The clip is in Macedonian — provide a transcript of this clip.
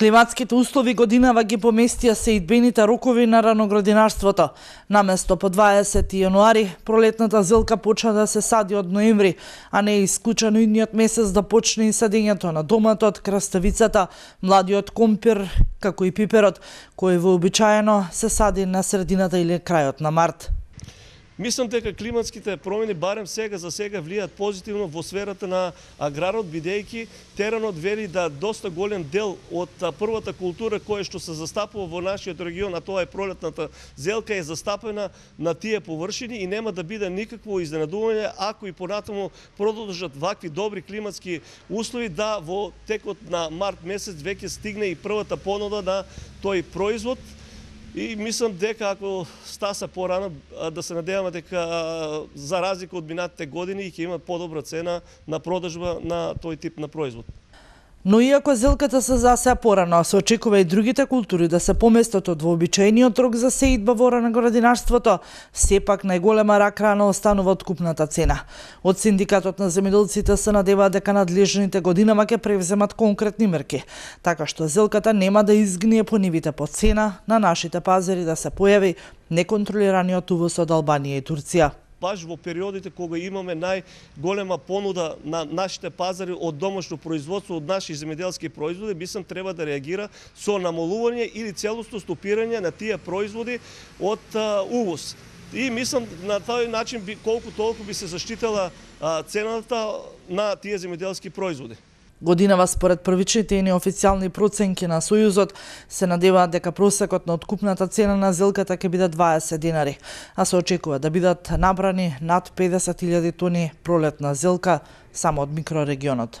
Климатските услови годинава ги поместија сеидбените рокови на раноградинарството. Наместо по 20 јануари, пролетната зелка почна да се сади од ноември, а не е исклучено идниот месец да почне и садењето на доматот, краставицата, младиот компир, како и пиперот, кој вообичаено се сади на средината или крајот на март. Мислам дека климатските промени барем сега за сега влијаат позитивно во сферата на аграрот, бидејќи теренот вели да доста голем дел од првата култура која што се застапува во нашиот регион, а тоа е пролетната зелка, е застапена на тие површини и нема да биде никакво изненадување ако и понатаму продолжат вакви добри климатски услови да во текот на март месец веќе стигне и првата понуда на тој производ. И мислам дека ако стаса порано, да се надеваме дека за разлика од минатите години ќе има подобра цена на продажба на тој тип на производ. Но иако зелката се засеа порано, се очекува и другите култури да се поместат од вообичаениот рок за сеидба во раноградинарството, сепак најголема рак-рана останува откупната цена. Од Синдикатот на земјоделците се надеваат дека надлежните годинама ќе превземат конкретни мерки, така што зелката нема да изгние по нивите по цена на нашите пазари да се појави неконтролираниот увоз од Албанија и Турција. Баш во периодите кога имаме најголема понуда на нашите пазари од домашно производство, од наши земјоделски производи, мислам треба да реагира со намалување или целосно стопирање на тие производи од увоз. И мислам на тој начин колку толку би се заштитила цената на тие земјоделски производи. Годинава според првичните и неофицијални проценки на Сојузот се надеваат дека просекот на откупната цена на зелката ќе биде 20 денари, а се очекува да бидат набрани над 50.000 тони пролетна зелка само од микрорегионот.